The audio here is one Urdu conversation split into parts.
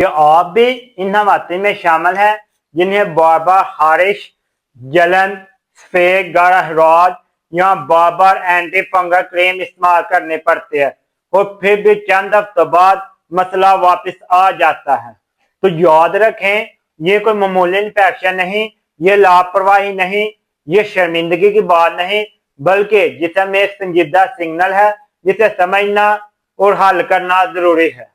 کہ آپ بھی ان خواتین میں شامل ہیں جنہیں بار بار خارش، جلن، سفید گاڑھ خراج یا بار بار اینٹی فنگل کریم استعمال کرنے پڑتے ہیں اور پھر بھی چند ہفتوں بعد مسئلہ واپس آ جاتا ہے؟ تو یاد رکھیں، یہ کوئی معمولی انفیکشن نہیں، یہ لاپرواہی نہیں، یہ شرمندگی کی بات نہیں، بلکہ جسم میں ایک سنجیدہ سگنل ہے جسے سمجھنا اور حل کرنا ضروری ہے۔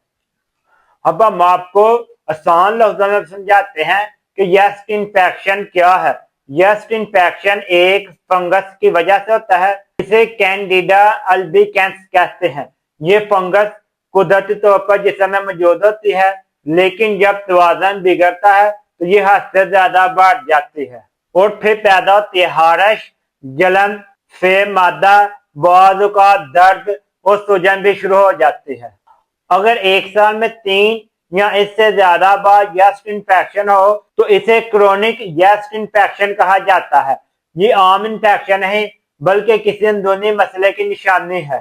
اب ہم آپ کو آسان لفظوں میں سمجھاتے ہیں کہ یسٹ انفیکشن کیا ہے۔ یسٹ انفیکشن ایک فنگس کی وجہ سے ہوتا ہے جسے کینڈیڈا البیکینس کہتے ہیں۔ یہ فنگس قدرتی طور پر جسم میں موجود ہوتی ہے، لیکن جب توازن بگڑتا ہے تو یہ حد سے زیادہ بڑھ جاتی ہے اور پھر پیدا ہوتی ہے خارش، جلن، سفید مادہ، بعض اوقات درد اور سوجن بھی شروع ہو جاتی ہے۔ اگر ایک سال میں 3 یا اس سے زیادہ بار یسٹ انفیکشن ہو تو اسے کرونک یسٹ انفیکشن کہا جاتا ہے۔ یہ عام انفیکشن نہیں بلکہ کسی اندرونی مسئلے کی نشانی ہے۔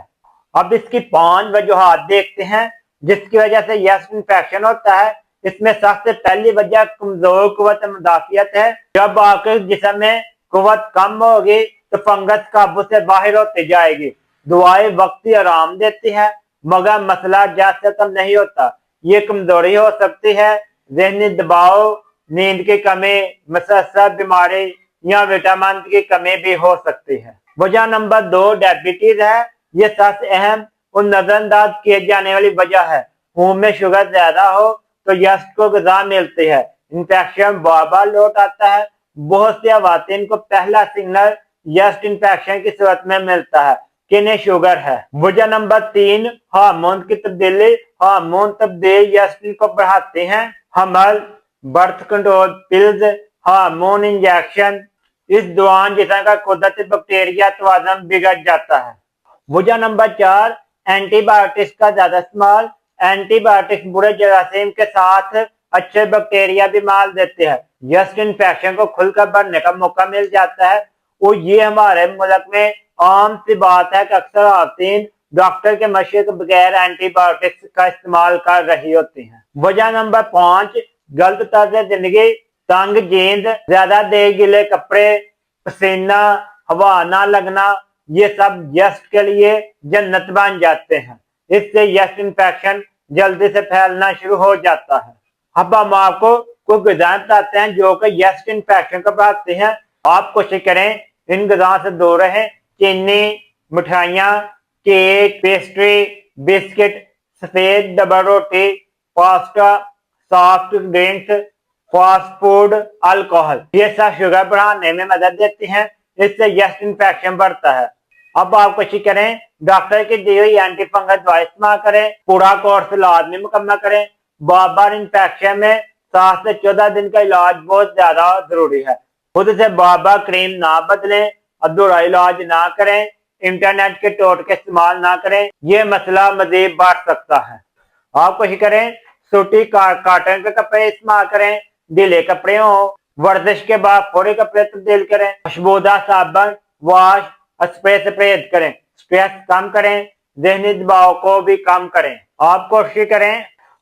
اب اس کی 5 وجوہات دیکھتے ہیں جس کی وجہ سے یسٹ انفیکشن ہوتا ہے۔ اس میں سب سے پہلی وجہ کمزور قوت مدافعت ہے۔ جب آپ کے جسم میں قوت کم ہوگی تو فنگس قابو سے باہر ہوتی جائے گی۔ دوائیں وقتی آرام دیتی ہیں مگر مسئلہ جد سے کم نہیں ہوتا۔ یہ کمزوری ہو سکتی ہے، ذہنی دباؤ، نیند کی کمی، مسلسل بیماری یا وٹامن کی کمی بھی ہو سکتی ہے۔ وجہ نمبر 2 ڈائبٹیز ہے۔ یہ سب سے اہم اور نظر انداز کیے جانے والی وجہ ہے۔ خون میں شوگر زیادہ ہو تو یسٹ کو غذا ملتی ہے، انفیکشن بار بار لوٹ آتا ہے۔ بہت سی خواتین کو پہلا سگنل یسٹ انفیکشن کی صورت میں ملتا ہے کہ انہیں شوگر ہے۔ وجہ نمبر 3 ہارمون کی تبدیلی۔ ہارمون تبدیلی یسٹ کو بڑھاتے ہیں۔ حمل، birth control pills, hormone injection, اس دوران جسم کا قدرتی بیکٹیریا توازن بگڑ جاتا ہے۔ وجہ نمبر 4 اینٹی بایوٹکس کا زیادہ استعمال۔ اینٹی بایوٹکس برے جراثیم کے ساتھ اچھے بیکٹیریا بھی مار دیتے ہیں۔ یسٹ انفیکشن کو کھل کر بڑھنے کا موقع مل جاتا ہے اور یہ ہمارے ملک میں عام سی بات ہے کہ اکثر خواتین ڈاکٹر کے مشورے کے بغیر اینٹی بایوٹکس کا استعمال کر رہی ہوتی ہیں۔ وجہ نمبر 5 غلط طرز زندگی، تنگ جیند، زیادہ دیر گیلے کپڑے، پسینہ، ہوا نہ لگنا، یہ سب یسٹ کے لیے جنت بن جاتے ہیں۔ اس سے یسٹ انفیکشن جلدی سے پھیلنا شروع ہو جاتا ہے۔ اب ہم آپ کو کچھ غذائیں بتاتے ہیں جو کہ یسٹ انفیکشن کو بڑھاتے ہیں۔ آپ کوشش کریں ان غذاؤں سے دور رہیں۔ چینی، مٹھائیاں، کیک، پیسٹری، بسکٹ، سفید ڈبل روٹی، pasta, soft drinks, fast food, alcohol, یہ سب شوگر بڑھانے میں مدد دیتی ہیں۔ اس سے یسٹ انفیکشن بڑھتا ہے۔ اب آپ کوشش کریں ڈاکٹر کی دی ہوئی اینٹی فنگل دوائی استعمال کریں، پورا کورس لازمی مکمل کریں۔ بار بار انفیکشن میں 7 سے 14 دن کا علاج بہت زیادہ ضروری ہے۔ خود سے بار بار کریم نہ بدلیں، ادھورا علاج نہ کریں، انٹرنیٹ کے ٹوٹکے استعمال نہ کریں، یہ مسئلہ مزید بڑھ سکتا ہے۔ آپ کوشش کریں سوٹی کاٹن کے کپڑے استعمال کریں، ڈھیلے کپڑے ہوں، ورزش کے بعد فوری کپڑے تبدیل کریں، خوشبودار صابن، واش، اسپرے کریں، سٹریس کم کریں، ذہنی دباؤ کو بھی کم کریں۔ آپ کوشش کریں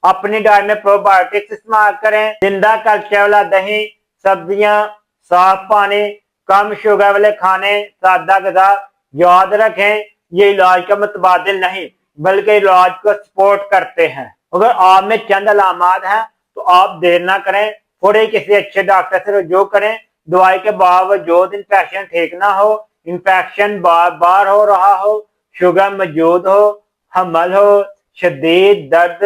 اپنی ڈائٹ میں پرو بایوٹکس استعمال کریں، زندہ کلچر والا دہی، سبزیاں، صاف پانی، کم شوگر والے کھانے، سادہ غذا۔ یاد رکھیں یہ علاج کا متبادل نہیں بلکہ علاج کو سپورٹ کرتے ہیں۔ اگر آپ میں چند علامات ہیں تو آپ دیر نہ کریں، فوری کسی اچھے ڈاکٹر سے رجوع کریں۔ دوائی کے باوجود انفیکشن ٹھیک نہ ہو، انفیکشن بار بار ہو رہا ہو، شوگر موجود ہو، حمل ہو، شدید درد،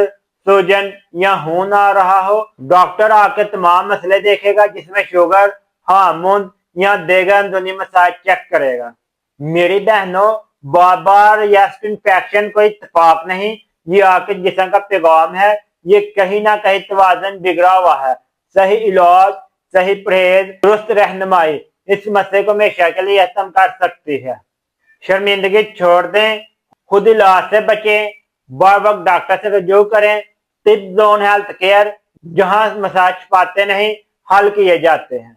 سوجن یا خون آ رہا ہو، ڈاکٹر آپ کے تمام مسئلے دیکھے گا جس میں شوگر، ہارمون یا دیگر اندرونی مسائل چیک کرے گا۔ میری بہنوں، بار بار یسٹ انفیکشن کوئی اتفاق نہیں، یہ آپ کے جسم کا پیغام ہے۔ یہ کہیں نہ کہیں توازن بگڑا ہوا ہے۔ صحیح علاج، صحیح پرہیز، درست رہنمائی اس مسئلے کو ہمیشہ کے لیے ختم کر سکتی ہے۔ شرمندگی چھوڑ دیں، خود علاج سے بچیں، بار وقت ڈاکٹر سے رجوع کریں۔ طب زون ہیلتھ کیئر، جہاں مسائل چھپاتے نہیں، حل کیے جاتے ہیں۔